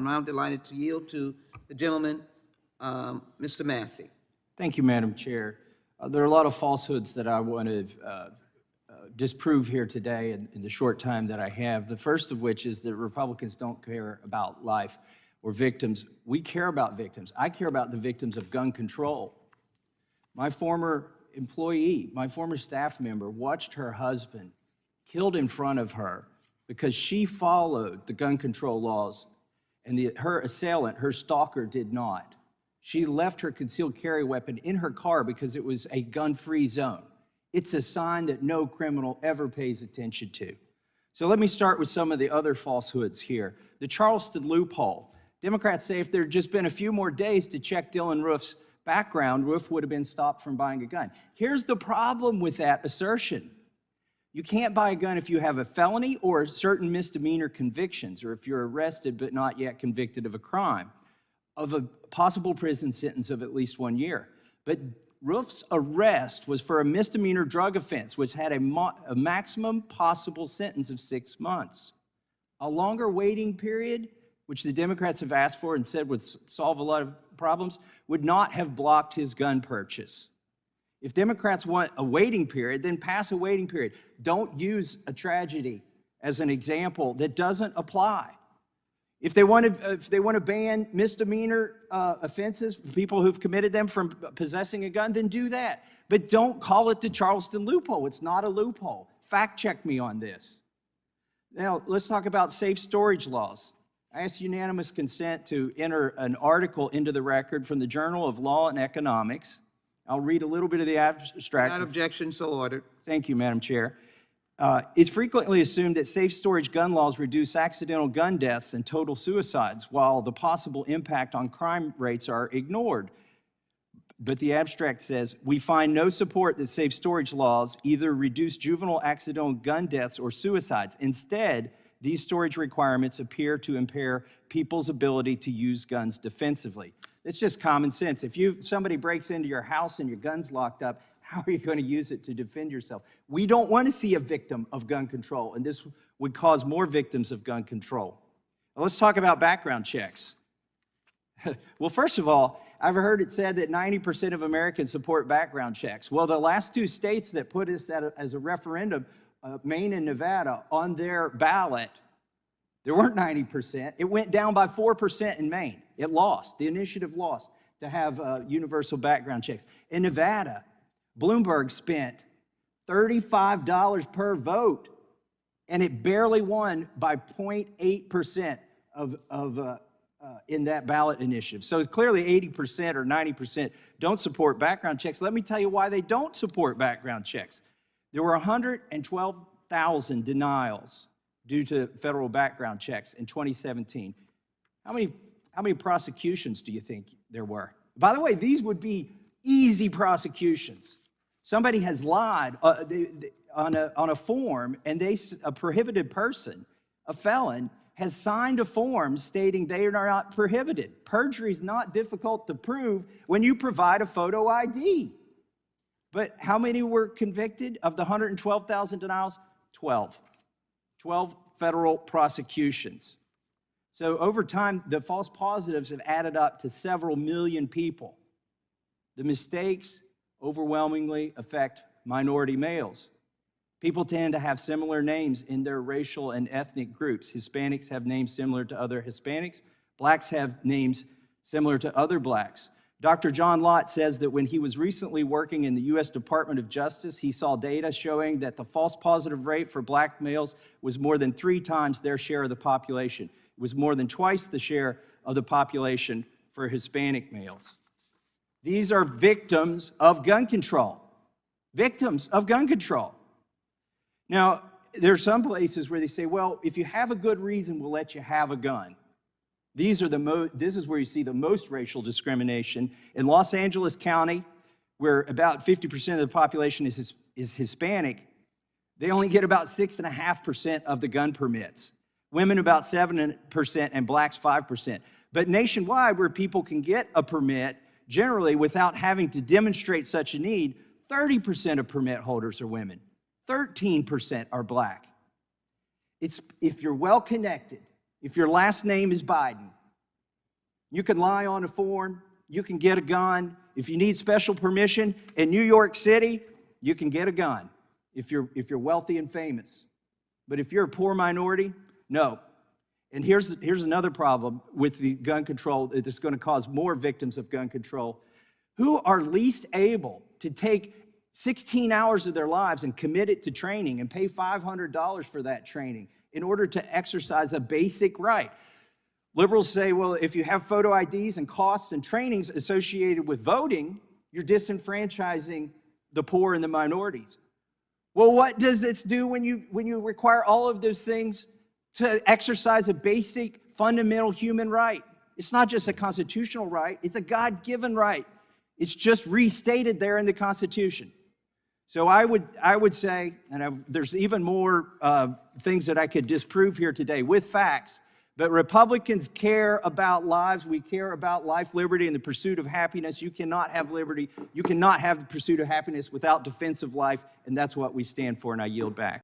I'm now delighted to yield to the gentleman, Mr. Massie. Thank you, Madam Chair. There are a lot of falsehoods that I want to disprove here today in the short time that I have. The first of which is that Republicans don't care about life or victims. We care about victims. I care about the victims of gun control. My former employee, my former staff member, watched her husband killed in front of her because she followed the gun control laws, and her assailant, her stalker, did not. She left her concealed carry weapon in her car because it was a gun-free zone. It's a sign that no criminal ever pays attention to. So let me start with some of the other falsehoods here. The Charleston loophole. Democrats say if there had just been a few more days to check Dylann Roof's background, Roof would have been stopped from buying a gun. Here's the problem with that assertion. You can't buy a gun if you have a felony or certain misdemeanor convictions, or if you're arrested but not yet convicted of a crime, of a possible prison sentence of at least 1 year. But Roof's arrest was for a misdemeanor drug offense, which had a maximum possible sentence of 6 months. A longer waiting period, which the Democrats have asked for and said would solve a lot of problems, would not have blocked his gun purchase. If Democrats want a waiting period, then pass a waiting period. Don't use a tragedy as an example that doesn't apply. If they want to ban misdemeanor offenses for people who've committed them from possessing a gun, then do that. But don't call it the Charleston loophole. It's not a loophole. Fact check me on this. Now, let's talk about safe storage laws. I asked unanimous consent to enter an article into the record from the Journal of Law and Economics. I'll read a little bit of the abstract. Without objection, so ordered. Thank you, Madam Chair. It's frequently assumed that safe storage gun laws reduce accidental gun deaths and total suicides, while the possible impact on crime rates are ignored. But the abstract says, we find no support that safe storage laws either reduce juvenile accidental gun deaths or suicides. Instead, these storage requirements appear to impair people's ability to use guns defensively. It's just common sense. If somebody breaks into your house and your gun's locked up, how are you going to use it to defend yourself? We don't want to see a victim of gun control, and this would cause more victims of gun control. Now, let's talk about background checks. Well, first of all, I've heard it said that 90% of Americans support background checks. Well, the last two states that put us as a referendum, Maine and Nevada, on their ballot, there weren't 90%. It went down by 4% in Maine. It lost. The initiative lost to have universal background checks. In Nevada, Bloomberg spent $35 per vote, and it barely won by 0.8% in that ballot initiative. So clearly 80% or 90% don't support background checks. Let me tell you why they don't support background checks. There were 112,000 denials due to federal background checks in 2017. How many prosecutions do you think there were? By the way, these would be easy prosecutions. Somebody has lied on a form, and a prohibited person, a felon, has signed a form stating they are not prohibited. Perjury is not difficult to prove when you provide a photo ID. But how many were convicted of the 112,000 denials? 12. 12 federal prosecutions. So over time, the false positives have added up to several million people. The mistakes overwhelmingly affect minority males. People tend to have similar names in their racial and ethnic groups. Hispanics have names similar to other Hispanics. Blacks have names similar to other blacks. Dr. John Lott says that when he was recently working in the U.S. Department of Justice, he saw data showing that the false positive rate for black males was more than 3 times their share of the population. It was more than twice the share of the population for Hispanic males. These are victims of gun control. Victims of gun control. Now, there are some places where they say, well, if you have a good reason, we'll let you have a gun. This is where you see the most racial discrimination. In Los Angeles County, where about 50% of the population is Hispanic, they only get about 6.5% of the gun permits. Women about 7%, and blacks 5%. But nationwide, where people can get a permit, generally without having to demonstrate such a need, 30% of permit holders are women. 13% are black. If you're well connected, if your last name is Biden, You can lie on a form. You can get a gun. If you need special permission in New York City, you can get a gun if you're wealthy and famous. But if you're a poor minority, no. And here's another problem with the gun control that's going to cause more victims of gun control, who are least able to take 16 hours of their lives and commit it to training and pay $500 for that training in order to exercise a basic right. Liberals say, well, if you have photo IDs and costs and trainings associated with voting, you're disenfranchising the poor and the minorities. Well, what does this do when you require all of those things to exercise a basic, fundamental human right? It's not just a constitutional right, it's a God-given right. It's just restated there in the Constitution. So I would say, and there's even more things that I could disprove here today with facts, but Republicans care about lives. We care about life, liberty, and the pursuit of happiness. You cannot have liberty. You cannot have the pursuit of happiness without defense of life, and that's what we stand for, and I yield back.